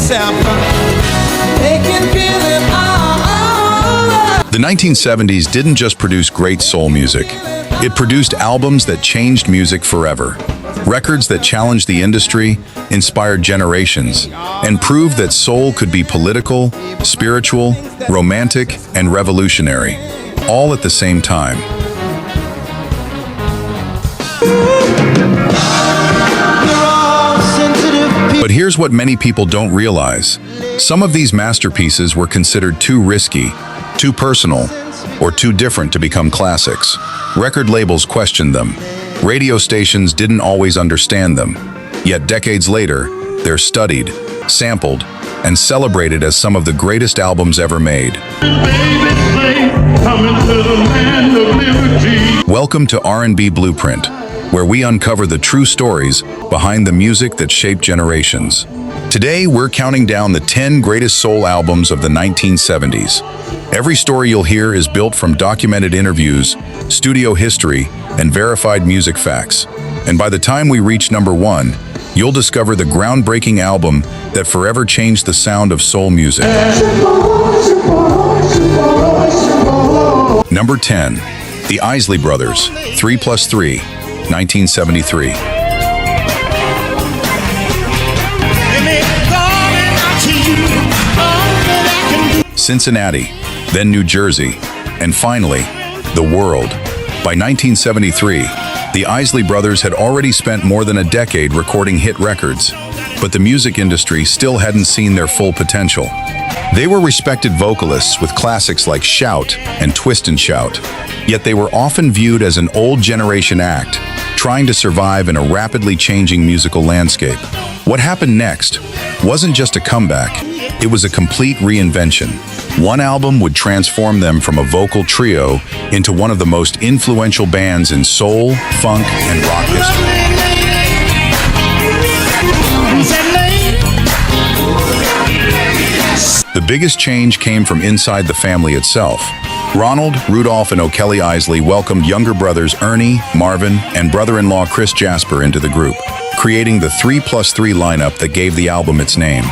The 1970s didn't just produce great soul music. It produced albums that changed music forever. Records that challenged the industry, inspired generations, and proved that soul could be political, spiritual, romantic, and revolutionary, all at the same time. But here's what many people don't realize. Some of these masterpieces were considered too risky, too personal, or too different to become classics. Record labels questioned them. Radio stations didn't always understand them. Yet decades later, they're studied, sampled, and celebrated as some of the greatest albums ever made. Welcome to R&B Blueprint, where we uncover the true stories behind the music that shaped generations. Today, we're counting down the 10 greatest soul albums of the 1970s. Every story you'll hear is built from documented interviews, studio history, and verified music facts. And by the time we reach number 1, you'll discover the groundbreaking album that forever changed the sound of soul music. Number 10, the Isley Brothers, 3+3, 1973. Cincinnati, then New Jersey, and finally, the world. By 1973, the Isley Brothers had already spent more than a decade recording hit records, but the music industry still hadn't seen their full potential. They were respected vocalists with classics like Shout and Twist and Shout, yet they were often viewed as an old generation act, trying to survive in a rapidly changing musical landscape. What happened next wasn't just a comeback, it was a complete reinvention. One album would transform them from a vocal trio into one of the most influential bands in soul, funk, and rock history. The biggest change came from inside the family itself. Ronald, Rudolph, and O'Kelly Isley welcomed younger brothers Ernie, Marvin, and brother-in-law Chris Jasper into the group, creating the 3+3 lineup that gave the album its name.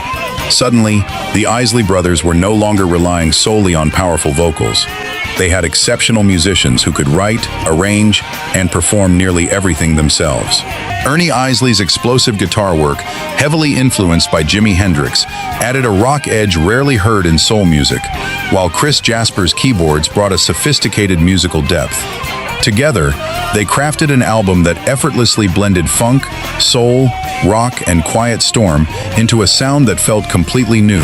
Suddenly, the Isley Brothers were no longer relying solely on powerful vocals. They had exceptional musicians who could write, arrange, and perform nearly everything themselves. Ernie Isley's explosive guitar work, heavily influenced by Jimi Hendrix, added a rock edge rarely heard in soul music, while Chris Jasper's keyboards brought a sophisticated musical depth. Together, they crafted an album that effortlessly blended funk, soul, rock, and quiet storm into a sound that felt completely new.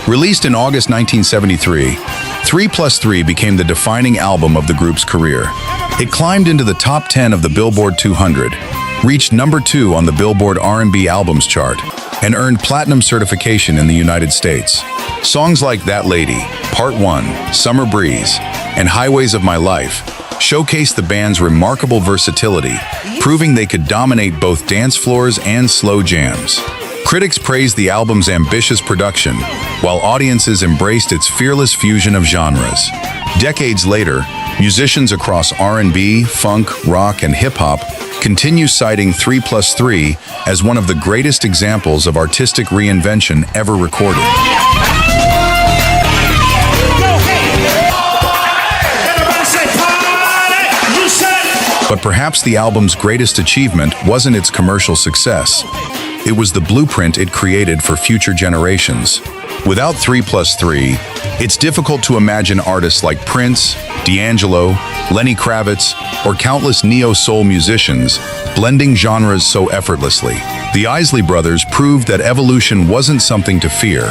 Released in August 1973, 3+3 became the defining album of the group's career. It climbed into the top 10 of the Billboard 200, reached number 2 on the Billboard R&B Albums chart, and earned platinum certification in the United States. Songs like That Lady, Part 1, Summer Breeze, and Highways of My Life showcased the band's remarkable versatility, proving they could dominate both dance floors and slow jams. Critics praised the album's ambitious production, while audiences embraced its fearless fusion of genres. Decades later, musicians across R&B, funk, rock, and hip-hop continue citing 3+3 as one of the greatest examples of artistic reinvention ever recorded. But perhaps the album's greatest achievement wasn't its commercial success. It was the blueprint it created for future generations. Without 3+3, it's difficult to imagine artists like Prince, D'Angelo, Lenny Kravitz, or countless neo-soul musicians blending genres so effortlessly. The Isley Brothers proved that evolution wasn't something to fear.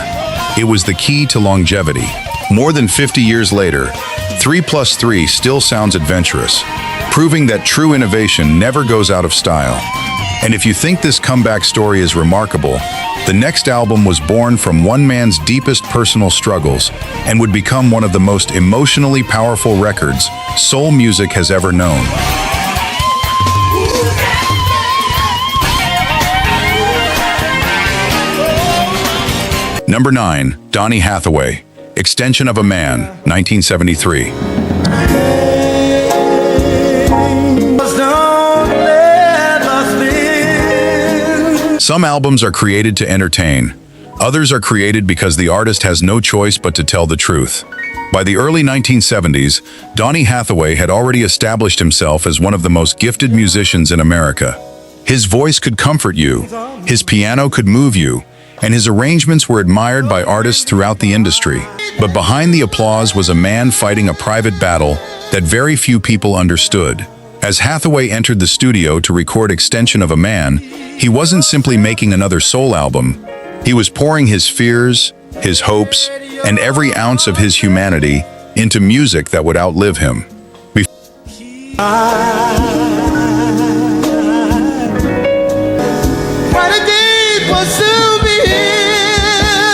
It was the key to longevity. More than 50 years later, 3+3 still sounds adventurous, proving that true innovation never goes out of style. And if you think this comeback story is remarkable, the next album was born from one man's deepest personal struggles and would become one of the most emotionally powerful records soul music has ever known. Number 9, Donny Hathaway, Extension of a Man, 1973. Some albums are created to entertain. Others are created because the artist has no choice but to tell the truth. By the early 1970s, Donny Hathaway had already established himself as one of the most gifted musicians in America. His voice could comfort you, his piano could move you, and his arrangements were admired by artists throughout the industry. But behind the applause was a man fighting a private battle that very few people understood. As Hathaway entered the studio to record Extension of a Man, he wasn't simply making another soul album. He was pouring his fears, his hopes, and every ounce of his humanity into music that would outlive him.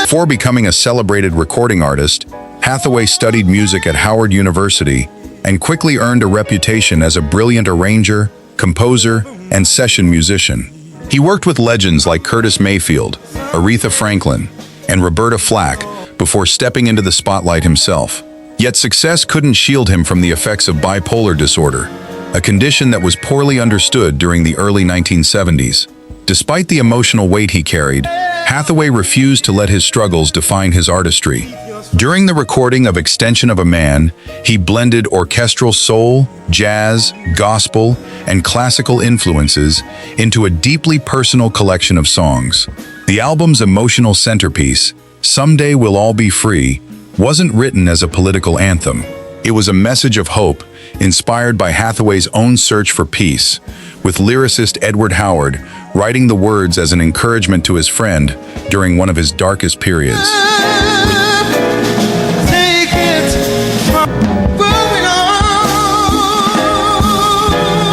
Before becoming a celebrated recording artist, Hathaway studied music at Howard University and quickly earned a reputation as a brilliant arranger, composer, and session musician. He worked with legends like Curtis Mayfield, Aretha Franklin, and Roberta Flack before stepping into the spotlight himself. Yet success couldn't shield him from the effects of bipolar disorder, a condition that was poorly understood during the early 1970s. Despite the emotional weight he carried, Hathaway refused to let his struggles define his artistry. During the recording of Extension of a Man, he blended orchestral soul, jazz, gospel, and classical influences into a deeply personal collection of songs. The album's emotional centerpiece, Someday We'll All Be Free, wasn't written as a political anthem. It was a message of hope, inspired by Hathaway's own search for peace, with lyricist Edward Howard writing the words as an encouragement to his friend during one of his darkest periods.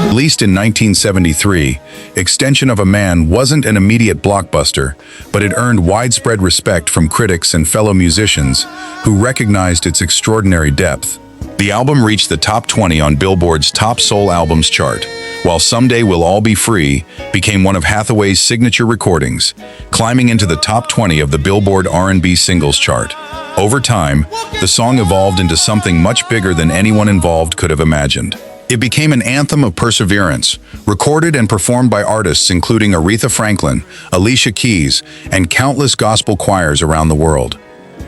Released in 1973, Extension of a Man wasn't an immediate blockbuster, but it earned widespread respect from critics and fellow musicians who recognized its extraordinary depth. The album reached the top 20 on Billboard's Top Soul Albums chart, while Someday We'll All Be Free became one of Hathaway's signature recordings, climbing into the top 20 of the Billboard R&B Singles chart. Over time, the song evolved into something much bigger than anyone involved could have imagined. It became an anthem of perseverance, recorded and performed by artists including Aretha Franklin, Alicia Keys, and countless gospel choirs around the world.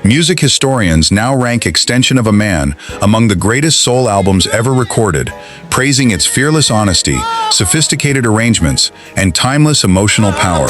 Music historians now rank Extension of a Man among the greatest soul albums ever recorded, praising its fearless honesty, sophisticated arrangements, and timeless emotional power.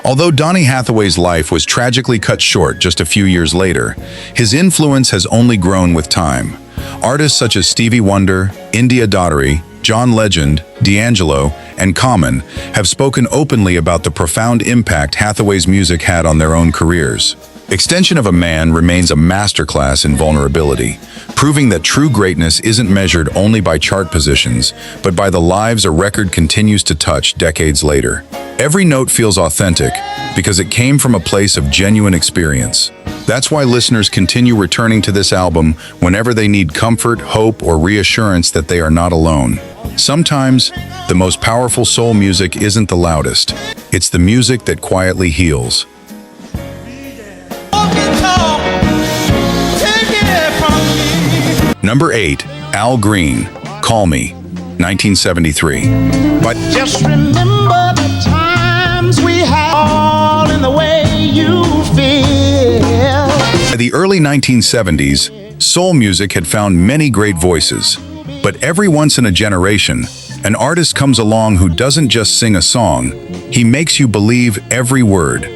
Although Donny Hathaway's life was tragically cut short just a few years later, his influence has only grown with time. Artists such as Stevie Wonder, India Daughtry, John Legend, D'Angelo, and Common have spoken openly about the profound impact Hathaway's music had on their own careers. Extension of a Man remains a masterclass in vulnerability, proving that true greatness isn't measured only by chart positions, but by the lives a record continues to touch decades later. Every note feels authentic because it came from a place of genuine experience. That's why listeners continue returning to this album whenever they need comfort, hope, or reassurance that they are not alone. Sometimes, the most powerful soul music isn't the loudest. It's the music that quietly heals. Number 8. Al Green, Call Me, 1973. Just remember the times we had all in the way you feel. By the early 1970s, soul music had found many great voices. But every once in a generation, an artist comes along who doesn't just sing a song, he makes you believe every word.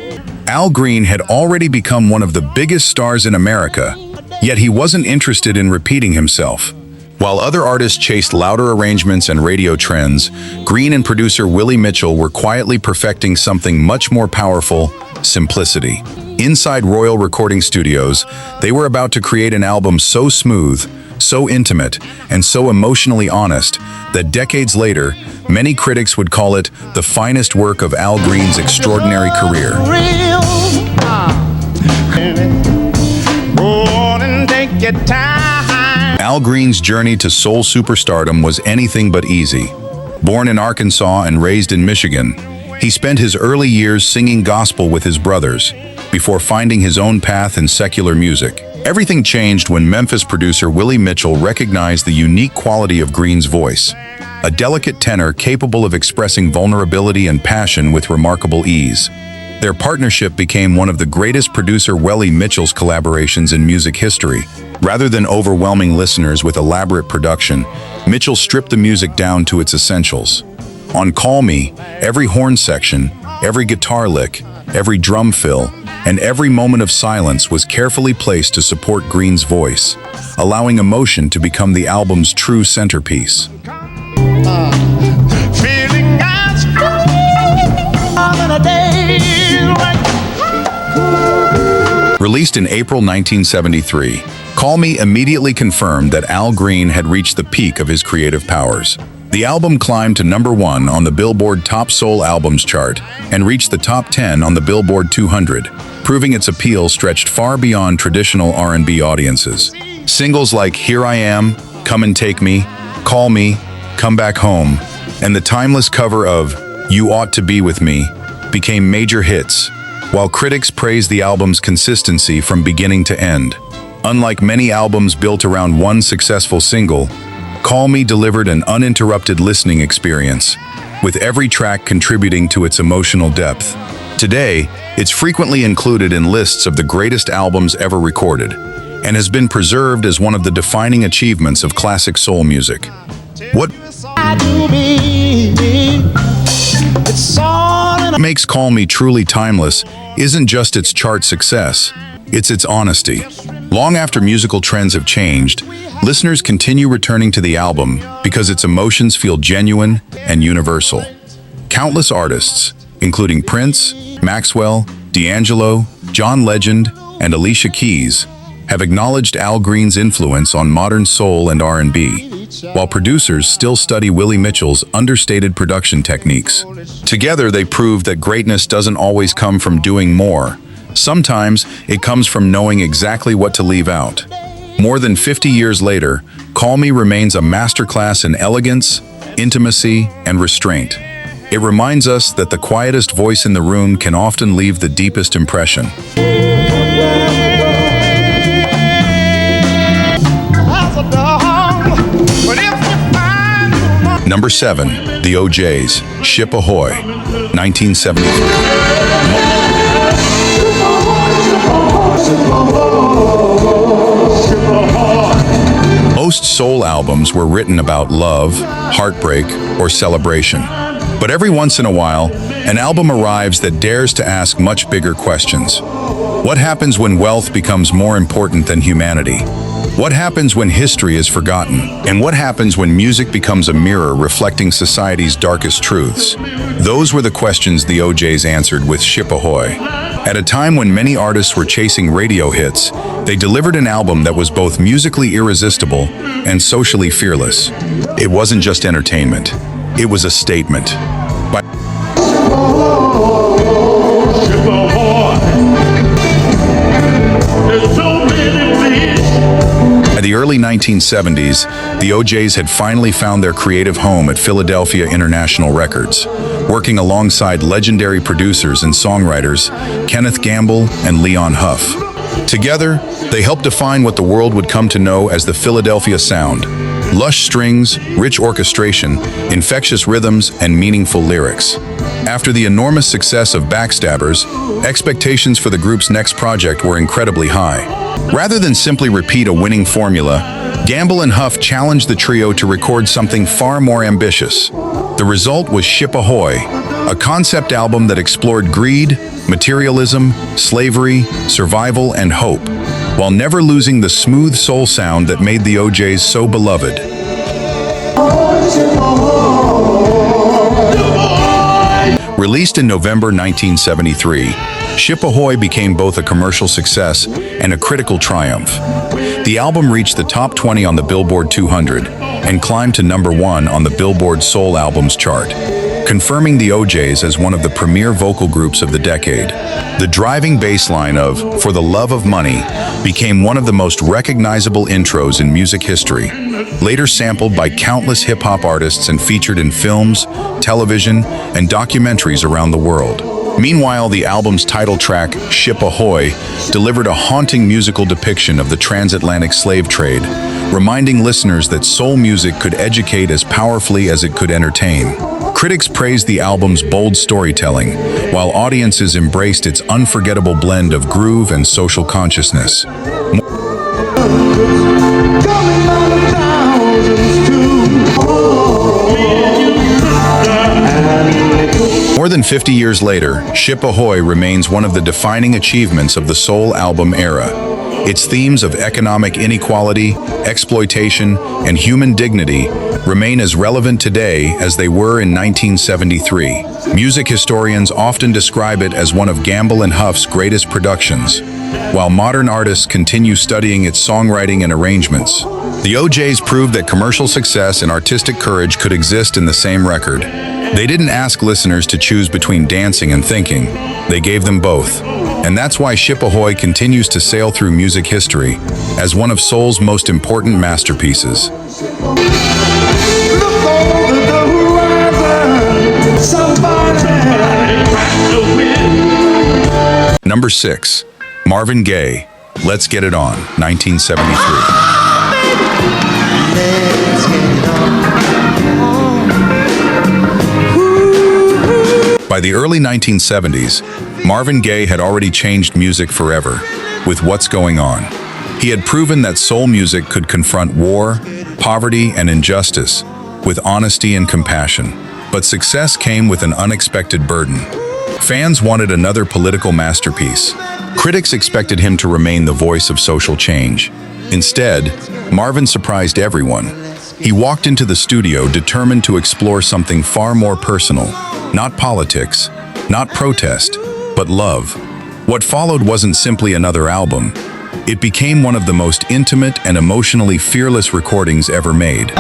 Al Green had already become one of the biggest stars in America, yet he wasn't interested in repeating himself. While other artists chased louder arrangements and radio trends, Green and producer Willie Mitchell were quietly perfecting something much more powerful: simplicity. Inside Royal Recording Studios, they were about to create an album so smooth, so intimate, and so emotionally honest that decades later, many critics would call it the finest work of Al Green's extraordinary career. Al Green's journey to soul superstardom was anything but easy. Born in Arkansas and raised in Michigan, He spent his early years singing gospel with his brothers, before finding his own path in secular music. Everything changed when Memphis producer Willie Mitchell recognized the unique quality of Green's voice, a delicate tenor capable of expressing vulnerability and passion with remarkable ease. Their partnership became one of the greatest producer Willie Mitchell's collaborations in music history. Rather than overwhelming listeners with elaborate production, Mitchell stripped the music down to its essentials. On Call Me, every horn section, every guitar lick, every drum fill, and every moment of silence was carefully placed to support Green's voice, allowing emotion to become the album's true centerpiece. Feeling as good in a day like Released in April 1973, Call Me immediately confirmed that Al Green had reached the peak of his creative powers. The album climbed to #1 on the Billboard Top Soul Albums chart and reached the top 10 on the Billboard 200, proving its appeal stretched far beyond traditional R&B audiences. Singles like Here I Am, Come and Take Me, Call Me, Come Back Home, and the timeless cover of You Ought to Be With Me became major hits, while critics praised the album's consistency from beginning to end. Unlike many albums built around one successful single, Call Me delivered an uninterrupted listening experience, with every track contributing to its emotional depth. Today, it's frequently included in lists of the greatest albums ever recorded, and has been preserved as one of the defining achievements of classic soul music. What makes Call Me truly timeless isn't just its chart success, it's its honesty. Long after musical trends have changed, listeners continue returning to the album because its emotions feel genuine and universal. Countless artists, including Prince, Maxwell, D'Angelo, John Legend, and Alicia Keys, have acknowledged Al Green's influence on modern soul and R&B, while producers still study Willie Mitchell's understated production techniques. Together, they prove that greatness doesn't always come from doing more. Sometimes it comes from knowing exactly what to leave out. More than 50 years later, Call Me remains a masterclass in elegance, intimacy, and restraint. It reminds us that the quietest voice in the room can often leave the deepest impression. Number 7, The O'Jays, Ship Ahoy, 1973. Most soul albums were written about love, heartbreak, or celebration. But every once in a while, an album arrives that dares to ask much bigger questions. What happens when wealth becomes more important than humanity? What happens when history is forgotten? And what happens when music becomes a mirror reflecting society's darkest truths? Those were the questions the O'Jays answered with Ship Ahoy. At a time when many artists were chasing radio hits, they delivered an album that was both musically irresistible and socially fearless. It wasn't just entertainment, it was a statement. By the early 1970s, the O'Jays had finally found their creative home at Philadelphia International Records, working alongside legendary producers and songwriters Kenneth Gamble and Leon Huff. Together, they helped define what the world would come to know as the Philadelphia sound: lush strings, rich orchestration, infectious rhythms, and meaningful lyrics. After the enormous success of Backstabbers, expectations for the group's next project were incredibly high. Rather than simply repeat a winning formula, Gamble and Huff challenged the trio to record something far more ambitious. The result was Ship Ahoy, a concept album that explored greed, materialism, slavery, survival, and hope, while never losing the smooth soul sound that made the O'Jays so beloved. Released in November 1973, Ship Ahoy became both a commercial success and a critical triumph. The album reached the top 20 on the Billboard 200 and climbed to #1 on the Billboard Soul Albums chart. confirming the OJs as one of the premier vocal groups of the decade. The driving bass line of "For the Love of Money" became one of the most recognizable intros in music history, later sampled by countless hip-hop artists and featured in films, television, and documentaries around the world. Meanwhile, the album's title track, "Ship Ahoy," delivered a haunting musical depiction of the transatlantic slave trade, reminding listeners that soul music could educate as powerfully as it could entertain. Critics praised the album's bold storytelling, while audiences embraced its unforgettable blend of groove and social consciousness. More than 50 years later, "Ship Ahoy" remains one of the defining achievements of the soul album era. Its themes of economic inequality, exploitation, and human dignity remain as relevant today as they were in 1973. Music historians often describe it as one of Gamble and Huff's greatest productions, while modern artists continue studying its songwriting and arrangements. The OJs proved that commercial success and artistic courage could exist in the same record. They didn't ask listeners to choose between dancing and thinking. They gave them both. And that's why "Ship Ahoy" continues to sail through music history as one of soul's most important masterpieces. Number 6. Marvin Gaye, "Let's Get It On," 1973. By the early 1970s, Marvin Gaye had already changed music forever with "What's Going On." He had proven that soul music could confront war, poverty, and injustice with honesty and compassion. But success came with an unexpected burden. Fans wanted another political masterpiece. Critics expected him to remain the voice of social change. Instead, Marvin surprised everyone. He walked into the studio determined to explore something far more personal. Not politics, not protest, but love. What followed wasn't simply another album. It became one of the most intimate and emotionally fearless recordings ever made.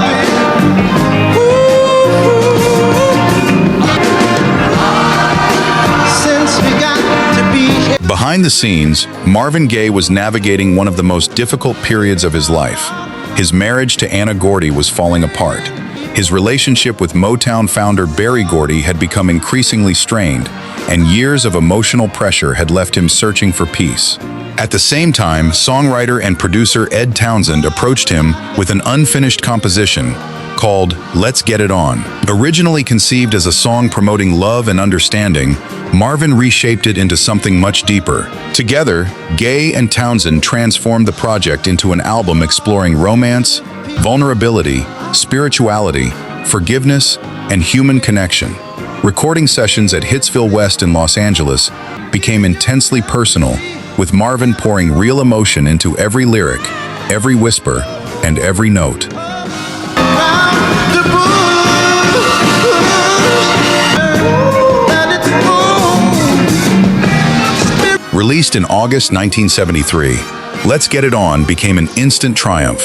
Behind the scenes, Marvin Gaye was navigating one of the most difficult periods of his life. His marriage to Anna Gordy was falling apart. His relationship with Motown founder Berry Gordy had become increasingly strained, and years of emotional pressure had left him searching for peace. At the same time, songwriter and producer Ed Townsend approached him with an unfinished composition called "Let's Get It On." Originally conceived as a song promoting love and understanding, Marvin reshaped it into something much deeper. Together, Gaye and Townsend transformed the project into an album exploring romance, vulnerability, spirituality, forgiveness, and human connection. Recording sessions at Hitsville West in Los Angeles became intensely personal, with Marvin pouring real emotion into every lyric, every whisper, and every note. Released in August 1973, "Let's Get It On" became an instant triumph.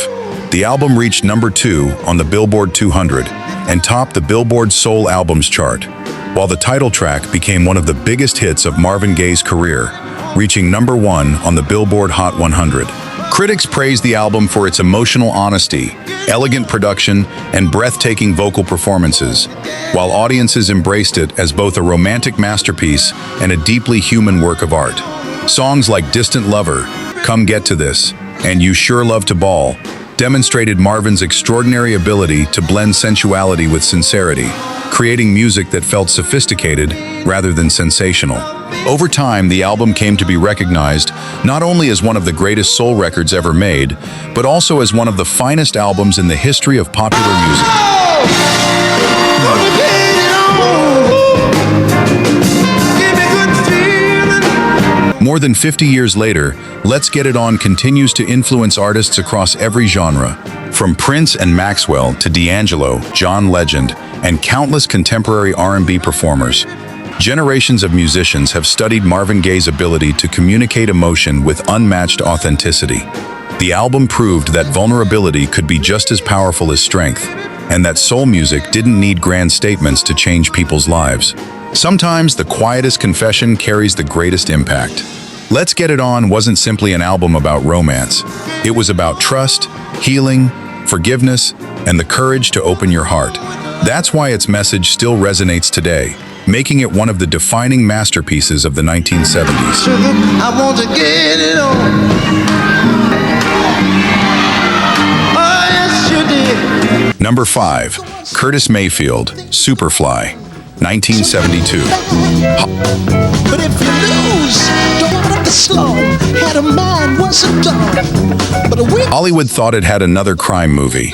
The album reached number 2 on the Billboard 200 and topped the Billboard Soul Albums chart, while the title track became one of the biggest hits of Marvin Gaye's career, reaching number 1 on the Billboard Hot 100. Critics praised the album for its emotional honesty, elegant production, and breathtaking vocal performances, while audiences embraced it as both a romantic masterpiece and a deeply human work of art. Songs like "Distant Lover," "Come Get to This," and "You Sure Love to Ball" demonstrated Marvin's extraordinary ability to blend sensuality with sincerity, creating music that felt sophisticated rather than sensational. Over time, the album came to be recognized not only as one of the greatest soul records ever made, but also as one of the finest albums in the history of popular music. More than 50 years later, "Let's Get It On" continues to influence artists across every genre. From Prince and Maxwell to D'Angelo, John Legend, and countless contemporary R&B performers, generations of musicians have studied Marvin Gaye's ability to communicate emotion with unmatched authenticity. The album proved that vulnerability could be just as powerful as strength, and that soul music didn't need grand statements to change people's lives. Sometimes the quietest confession carries the greatest impact. Let's Get It On wasn't simply an album about romance. It was about trust, healing, forgiveness, and the courage to open your heart. That's why its message still resonates today, making it one of the defining masterpieces of the 1970s. Sugar, I want to get it on. Oh, yes, you did. Number 5, Curtis Mayfield, Superfly, 1972. But if you lose, don't let the slow. Had a man, was a dog. But a week. Hollywood thought it had another crime movie.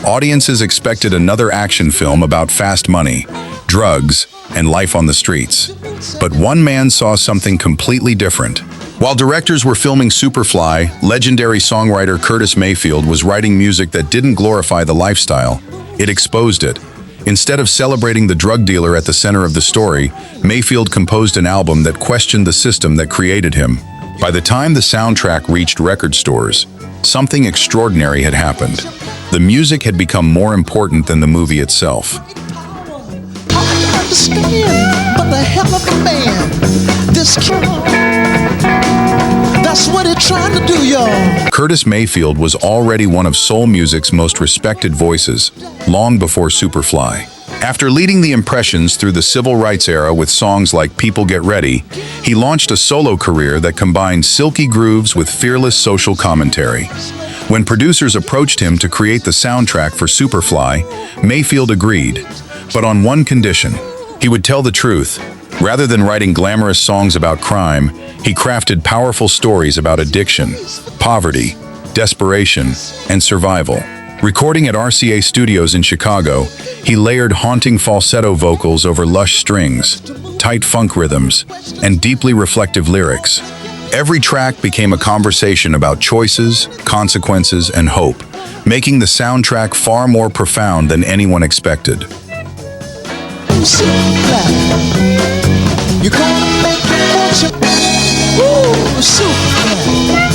Audiences expected another action film about fast money, drugs, and life on the streets. But one man saw something completely different. While directors were filming Superfly, legendary songwriter Curtis Mayfield was writing music that didn't glorify the lifestyle. It exposed it. Instead of celebrating the drug dealer at the center of the story, Mayfield composed an album that questioned the system that created him. By the time the soundtrack reached record stores, something extraordinary had happened. The music had become more important than the movie itself. I understand, but the hell of a man. This kid, that's what he's trying to do, y'all. Curtis Mayfield was already one of soul music's most respected voices, long before Superfly. After leading the Impressions through the civil rights era with songs like People Get Ready, he launched a solo career that combined silky grooves with fearless social commentary. When producers approached him to create the soundtrack for Superfly, Mayfield agreed, but on one condition: he would tell the truth. Rather than writing glamorous songs about crime, he crafted powerful stories about addiction, poverty, desperation, and survival. Recording at RCA Studios in Chicago, he layered haunting falsetto vocals over lush strings, tight funk rhythms, and deeply reflective lyrics. Every track became a conversation about choices, consequences, and hope, making the soundtrack far more profound than anyone expected. You're gonna make your fortune. Ooh, Superfly.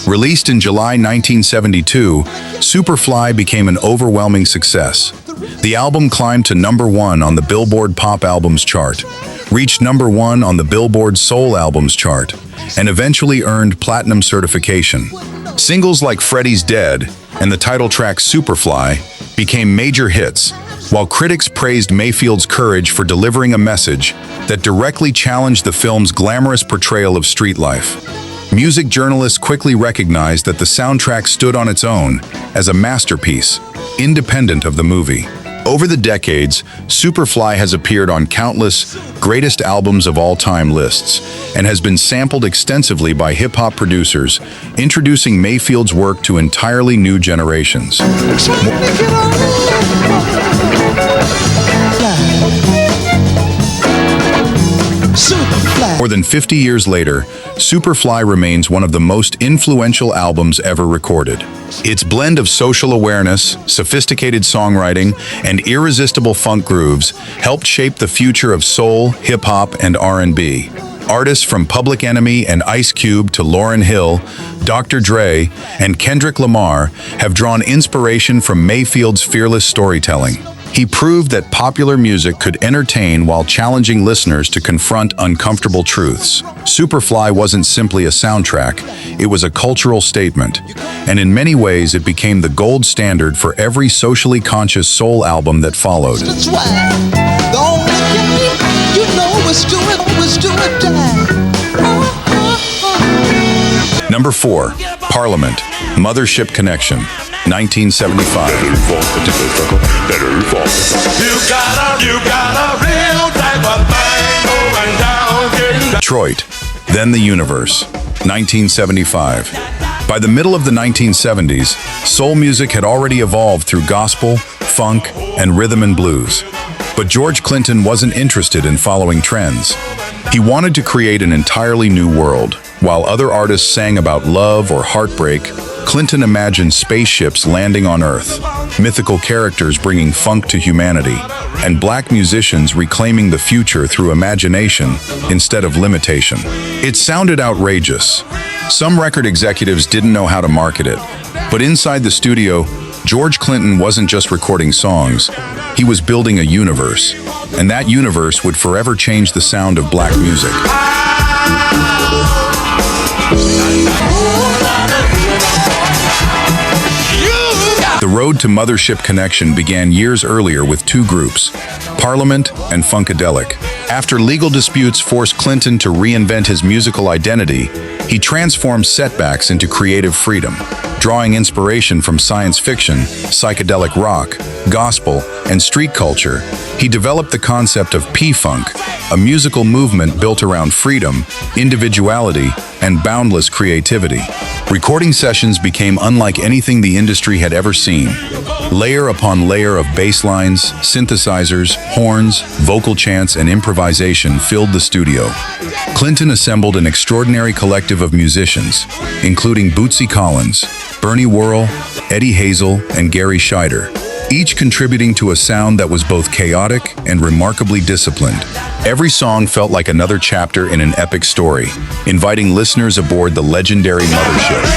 Released in July 1972, Superfly became an overwhelming success. The album climbed to number 1 on the Billboard Pop Albums chart, reached number 1 on the Billboard Soul Albums chart, and eventually earned platinum certification. Singles like Freddie's Dead and the title track Superfly became major hits, while critics praised Mayfield's courage for delivering a message that directly challenged the film's glamorous portrayal of street life. Music journalists quickly recognized that the soundtrack stood on its own as a masterpiece, independent of the movie. Over the decades, Superfly has appeared on countless greatest albums of all time lists and has been sampled extensively by hip-hop producers, introducing Mayfield's work to entirely new generations. More than 50 years later, Superfly remains one of the most influential albums ever recorded. Its blend of social awareness, sophisticated songwriting, and irresistible funk grooves helped shape the future of soul, hip-hop, and R&B. Artists from Public Enemy and Ice Cube to Lauryn Hill, Dr. Dre, and Kendrick Lamar have drawn inspiration from Mayfield's fearless storytelling. He proved that popular music could entertain while challenging listeners to confront uncomfortable truths. Superfly wasn't simply a soundtrack, it was a cultural statement, and in many ways it became the gold standard for every socially conscious soul album that followed. That's why the only thing you know is do it, die. Number 4, Parliament, Mothership Connection, 1975. Detroit, Then the Universe, 1975. By the middle of the 1970s, soul music had already evolved through gospel, funk, and rhythm and blues. But George Clinton wasn't interested in following trends. He wanted to create an entirely new world. While other artists sang about love or heartbreak, Clinton imagined spaceships landing on Earth, mythical characters bringing funk to humanity, and black musicians reclaiming the future through imagination instead of limitation. It sounded outrageous. Some record executives didn't know how to market it, but inside the studio, George Clinton wasn't just recording songs, he was building a universe, and that universe would forever change the sound of black music. The road to Mothership Connection began years earlier with two groups, Parliament and Funkadelic. After legal disputes forced Clinton to reinvent his musical identity, he transformed setbacks into creative freedom. Drawing inspiration from science fiction, psychedelic rock, gospel, and street culture, he developed the concept of P-Funk, a musical movement built around freedom, individuality, and boundless creativity. Recording sessions became unlike anything the industry had ever seen. Layer upon layer of bass lines, synthesizers, horns, vocal chants, and improvisation filled the studio. Clinton assembled an extraordinary collective of musicians, including Bootsy Collins, Bernie Worrell, Eddie Hazel, and Gary Scheider, each contributing to a sound that was both chaotic and remarkably disciplined. Every song felt like another chapter in an epic story, inviting listeners aboard the legendary Mothership.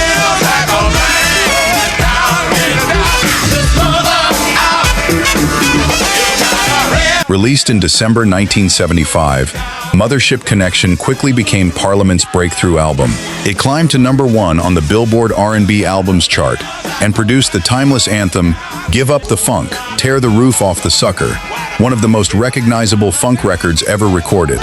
Released in December 1975, Mothership Connection quickly became Parliament's breakthrough album. It climbed to #1 on the Billboard R&B Albums chart and produced the timeless anthem, "Give Up the Funk, Tear the Roof Off the Sucker," one of the most recognizable funk records ever recorded.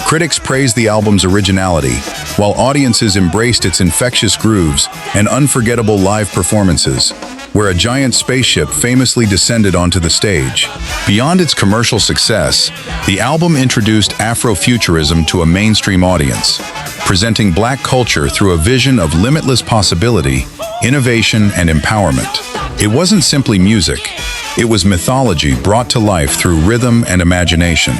Critics praised the album's originality, while audiences embraced its infectious grooves and unforgettable live performances, where a giant spaceship famously descended onto the stage. Beyond its commercial success, the album introduced Afrofuturism to a mainstream audience, presenting black culture through a vision of limitless possibility, innovation, and empowerment. It wasn't simply music, it was mythology brought to life through rhythm and imagination.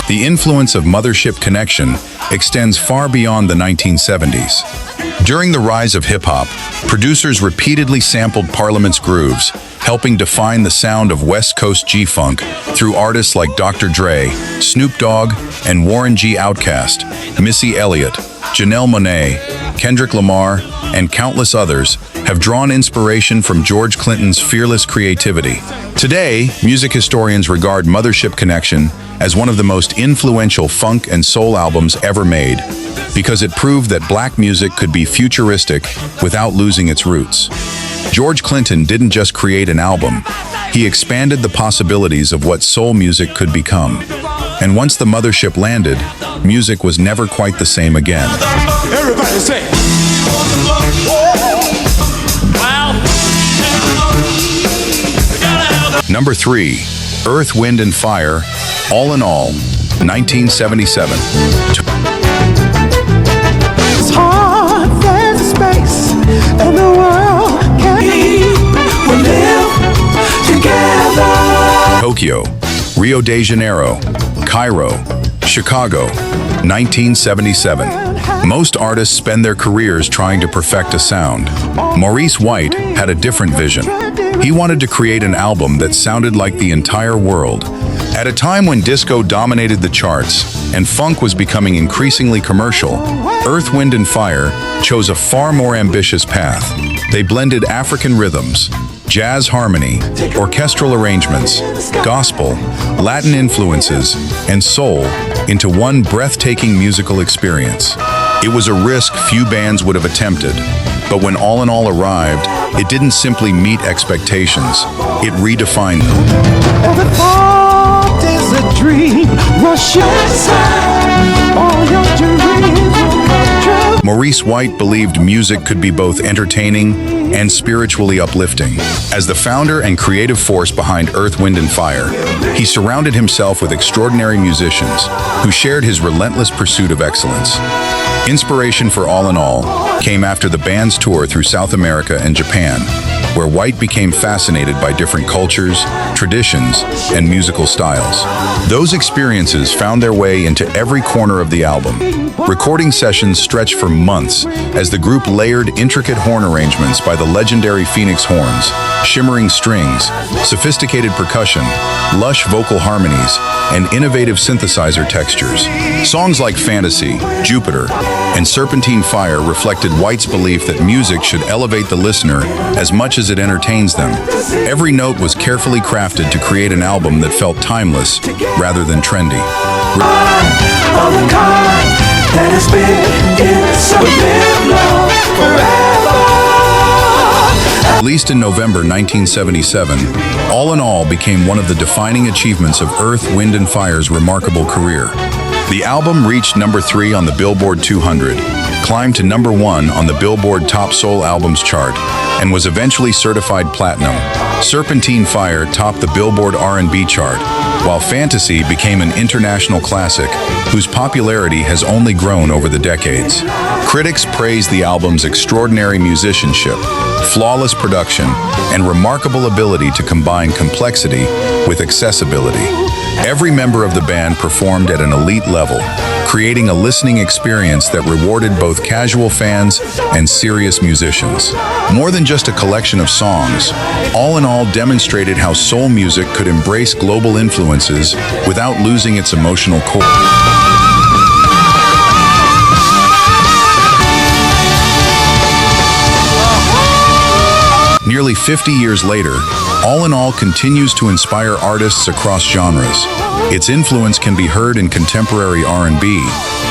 The influence of Mothership Connection extends far beyond the 1970s. During the rise of hip-hop, producers repeatedly sampled Parliament's grooves, helping define the sound of West Coast G-Funk through artists like Dr. Dre, Snoop Dogg, and Warren G. Outkast, Missy Elliott, Janelle Monáe, Kendrick Lamar, and countless others have drawn inspiration from George Clinton's fearless creativity. Today, music historians regard Mothership Connection as one of the most influential funk and soul albums ever made, because it proved that black music could be futuristic without losing its roots. George Clinton didn't just create an album, he expanded the possibilities of what soul music could become. And once the Mothership landed, music was never quite the same again. Everybody say, Number 3, Earth, Wind and Fire, All in All, 1977. it's hard, there's a space in the world we live together. Tokyo, Rio de Janeiro, Cairo, Chicago, 1977. Most artists spend their careers trying to perfect a sound. Maurice White had a different vision. He wanted to create an album that sounded like the entire world. At a time when disco dominated the charts and funk was becoming increasingly commercial, Earth, Wind and Fire chose a far more ambitious path. They blended African rhythms, jazz harmony, orchestral arrangements, gospel, Latin influences, and soul into one breathtaking musical experience. It was a risk few bands would have attempted, but when All in All arrived, it didn't simply meet expectations, it redefined them. Every thought is a dream, rush inside, all your dreams will come true. Maurice White believed music could be both entertaining and spiritually uplifting. As the founder and creative force behind Earth, Wind and Fire, he surrounded himself with extraordinary musicians who shared his relentless pursuit of excellence. Inspiration for All in All came after the band's tour through South America and Japan, where White became fascinated by different cultures, traditions, and musical styles. Those experiences found their way into every corner of the album. Recording sessions stretched for months as the group layered intricate horn arrangements by the legendary Phoenix horns, shimmering strings, sophisticated percussion, lush vocal harmonies, and innovative synthesizer textures. Songs like Fantasy, Jupiter, and Serpentine Fire reflected White's belief that music should elevate the listener as much as it entertains them. Every note was carefully crafted to create an album that felt timeless rather than trendy. Released in November 1977, All in All became one of the defining achievements of Earth, Wind & Fire's remarkable career. The album reached number 3 on the Billboard 200, climbed to number 1 on the Billboard Top Soul Albums chart, and was eventually certified platinum. Serpentine Fire topped the Billboard R&B chart, while Fantasy became an international classic whose popularity has only grown over the decades. Critics praised the album's extraordinary musicianship, flawless production, and remarkable ability to combine complexity with accessibility. Every member of the band performed at an elite level, creating a listening experience that rewarded both casual fans and serious musicians. More than just a collection of songs, All in All demonstrated how soul music could embrace global influences without losing its emotional core. Nearly 50 years later, All in All continues to inspire artists across genres. Its influence can be heard in contemporary R&B,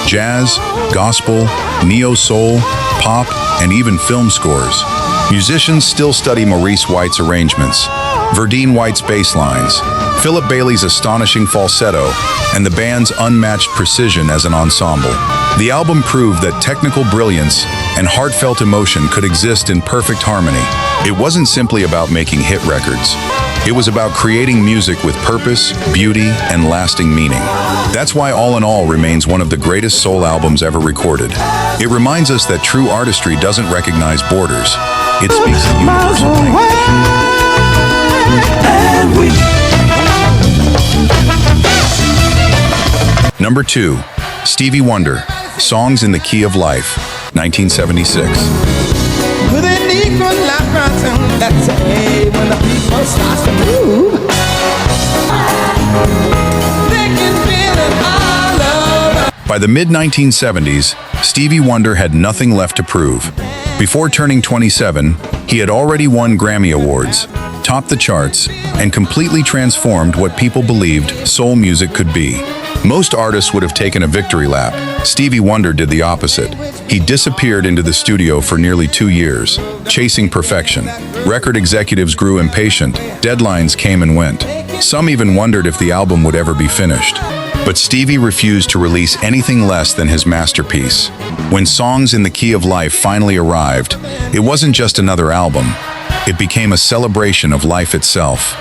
jazz, gospel, neo-soul, pop, and even film scores. Musicians still study Maurice White's arrangements, Verdine White's bass lines, Philip Bailey's astonishing falsetto, and the band's unmatched precision as an ensemble. The album proved that technical brilliance and heartfelt emotion could exist in perfect harmony. It wasn't simply about making hit records. It was about creating music with purpose, beauty, and lasting meaning. That's why All in All remains one of the greatest soul albums ever recorded. It reminds us that true artistry doesn't recognize borders. It speaks a universal language. Number 2, Stevie Wonder, Songs in the Key of Life, 1976. By the mid-1970s, Stevie Wonder had nothing left to prove. Before turning 27, he had already won Grammy Awards, topped the charts, and completely transformed what people believed soul music could be. Most artists would have taken a victory lap. Stevie Wonder did the opposite. He disappeared into the studio for nearly 2 years, chasing perfection. Record executives grew impatient. Deadlines came and went. Some even wondered if the album would ever be finished. But Stevie refused to release anything less than his masterpiece. When Songs in the Key of Life finally arrived, it wasn't just another album. It became a celebration of life itself.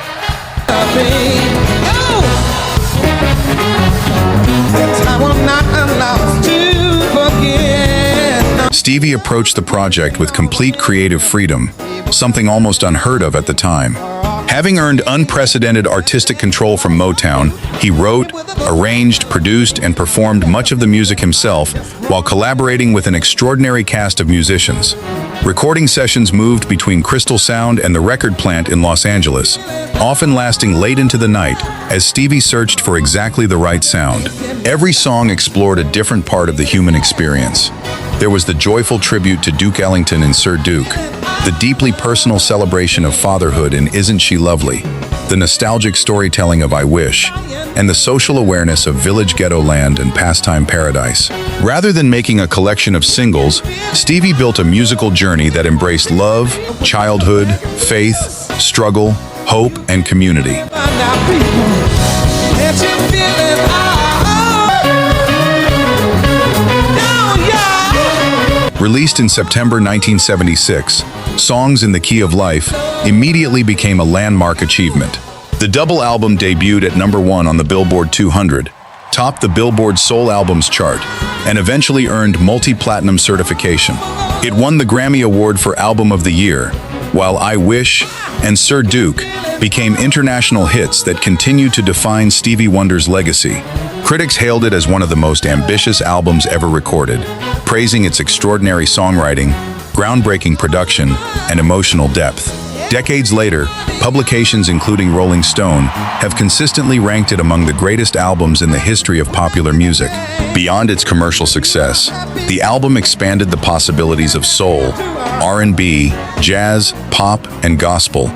Stevie approached the project with complete creative freedom, something almost unheard of at the time. Having earned unprecedented artistic control from Motown, he wrote, arranged, produced, and performed much of the music himself while collaborating with an extraordinary cast of musicians. Recording sessions moved between Crystal Sound and the record plant in Los Angeles, often lasting late into the night as Stevie searched for exactly the right sound. Every song explored a different part of the human experience. There was the joyful tribute to Duke Ellington in Sir Duke, the deeply personal celebration of fatherhood in Isn't She Lovely, the nostalgic storytelling of I Wish, and the social awareness of Village Ghetto Land and Pastime Paradise. Rather than making a collection of singles, Stevie built a musical journey that embraced love, childhood, faith, struggle, hope, and community. Released in September 1976, Songs in the Key of Life immediately became a landmark achievement. The double album debuted at number 1 on the Billboard 200, topped the Billboard Soul Albums chart, and eventually earned multi-platinum certification. It won the Grammy Award for Album of the Year, while I Wish and Sir Duke became international hits that continue to define Stevie Wonder's legacy. Critics hailed it as one of the most ambitious albums ever recorded, praising its extraordinary songwriting, groundbreaking production, and emotional depth. Decades later, publications including Rolling Stone have consistently ranked it among the greatest albums in the history of popular music. Beyond its commercial success, the album expanded the possibilities of soul, R&B, jazz, pop, and gospel,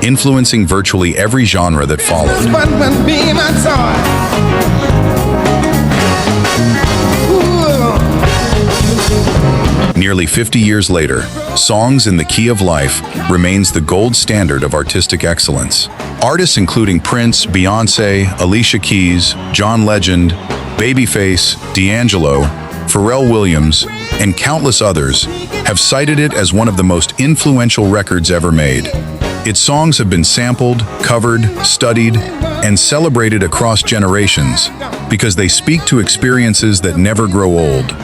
influencing virtually every genre that followed. Nearly 50 years later, Songs in the Key of Life remains the gold standard of artistic excellence. Artists including Prince, Beyoncé, Alicia Keys, John Legend, Babyface, D'Angelo, Pharrell Williams, and countless others have cited it as one of the most influential records ever made. Its songs have been sampled, covered, studied, and celebrated across generations because they speak to experiences that never grow old.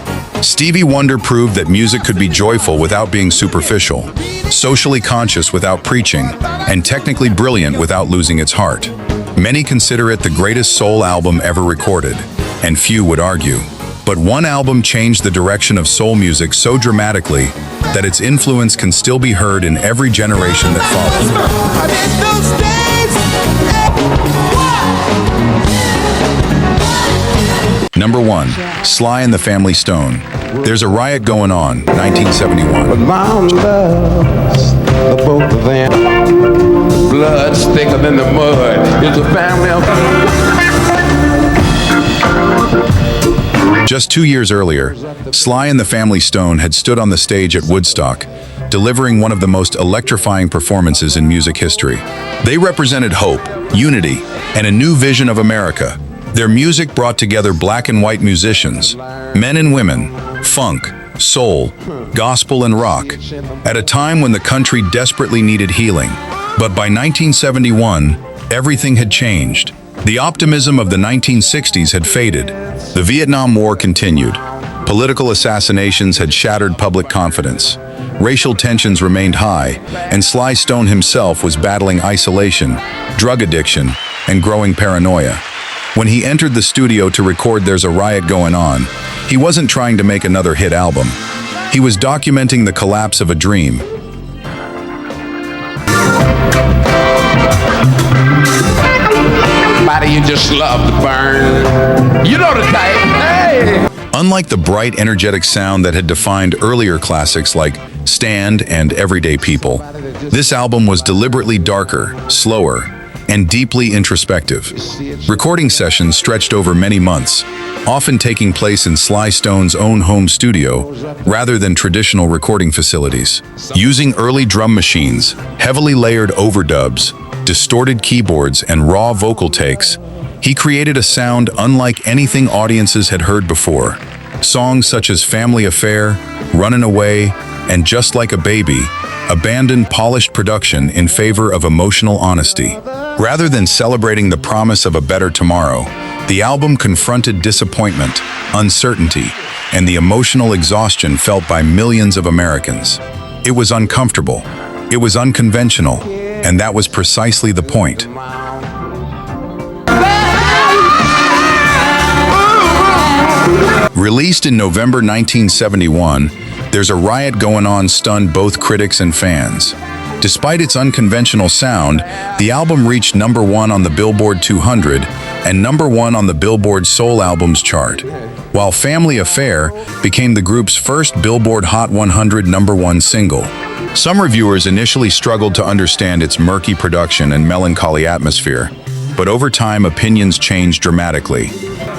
Stevie Wonder proved that music could be joyful without being superficial, socially conscious without preaching, and technically brilliant without losing its heart. Many consider it the greatest soul album ever recorded, and few would argue. But one album changed the direction of soul music so dramatically that its influence can still be heard in every generation that followed. Number 1, Sly and the Family Stone. There's a Riot Going On, 1971. But Mom loves the both of them. Blood's thicker than the mud. It's a family of... Just 2 years earlier, Sly and the Family Stone had stood on the stage at Woodstock, delivering one of the most electrifying performances in music history. They represented hope, unity, and a new vision of America. Their music brought together black and white musicians, men and women, funk, soul, gospel, and rock, at a time when the country desperately needed healing. But by 1971, everything had changed. The optimism of the 1960s had faded. The Vietnam War continued. Political assassinations had shattered public confidence. Racial tensions remained high, and Sly Stone himself was battling isolation, drug addiction, and growing paranoia. When he entered the studio to record There's a Riot Going On, he wasn't trying to make another hit album. He was documenting the collapse of a dream. Body you just love to burn. You know the type. Hey! Unlike the bright, energetic sound that had defined earlier classics like Stand and Everyday People, this album was deliberately darker, slower, and deeply introspective. Recording sessions stretched over many months, often taking place in Sly Stone's own home studio rather than traditional recording facilities. Using early drum machines, heavily layered overdubs, distorted keyboards, and raw vocal takes, he created a sound unlike anything audiences had heard before. Songs such as Family Affair, Runnin' Away, and Just Like a Baby abandoned polished production in favor of emotional honesty. Rather than celebrating the promise of a better tomorrow, the album confronted disappointment, uncertainty, and the emotional exhaustion felt by millions of Americans. It was uncomfortable, it was unconventional, and that was precisely the point. Released in November 1971, There's a Riot Going On stunned both critics and fans. Despite its unconventional sound, the album reached number 1 on the Billboard 200 and number 1 on the Billboard Soul Albums chart, while Family Affair became the group's first Billboard Hot 100 number 1 single. Some reviewers initially struggled to understand its murky production and melancholy atmosphere, but over time opinions changed dramatically.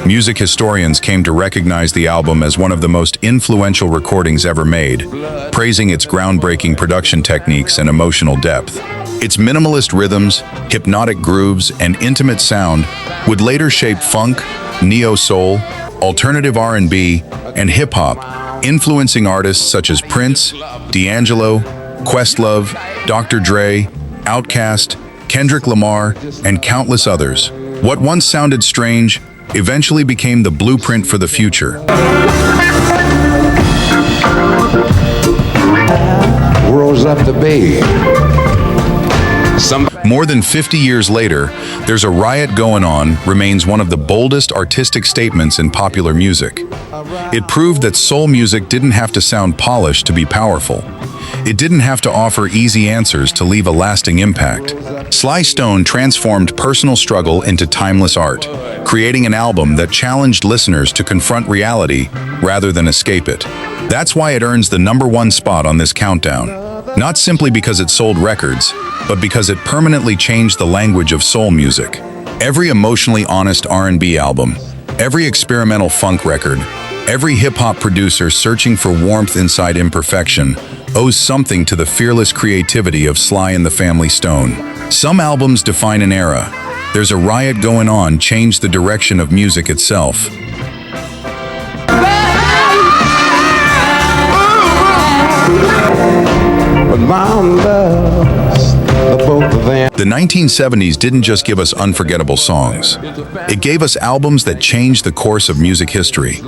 Music historians came to recognize the album as one of the most influential recordings ever made, praising its groundbreaking production techniques and emotional depth. Its minimalist rhythms, hypnotic grooves, and intimate sound would later shape funk, neo-soul, alternative R&B, and hip-hop, influencing artists such as Prince, D'Angelo, Questlove, Dr. Dre, Outkast, Kendrick Lamar, and countless others. What once sounded strange eventually became the blueprint for the future. Rose up the bed. More than 50 years later, There's a Riot Going On remains one of the boldest artistic statements in popular music. It proved that soul music didn't have to sound polished to be powerful. It didn't have to offer easy answers to leave a lasting impact. Sly Stone transformed personal struggle into timeless art, creating an album that challenged listeners to confront reality rather than escape it. That's why it earns the #1 spot on this countdown. Not simply because it sold records, but because it permanently changed the language of soul music. Every emotionally honest R&B album, every experimental funk record, every hip-hop producer searching for warmth inside imperfection owes something to the fearless creativity of Sly and the Family Stone. Some albums define an era. There's a Riot Goin On changed the direction of music itself. But mom loves the both of them. The 1970s didn't just give us unforgettable songs. It gave us albums that changed the course of music history.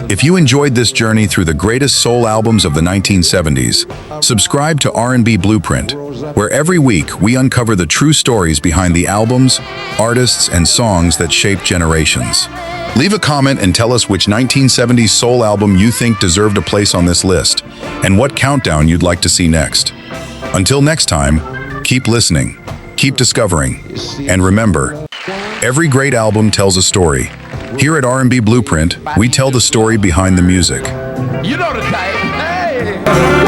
If you enjoyed this journey through the greatest soul albums of the 1970s, subscribe to R&B Blueprint, where every week we uncover the true stories behind the albums, artists, and songs that shaped generations. Leave a comment and tell us which 1970s soul album you think deserved a place on this list, and what countdown you'd like to see next. Until next time, keep listening, keep discovering, and remember, every great album tells a story. Here at R&B Blueprint, we tell the story behind the music. You know the type. Hey!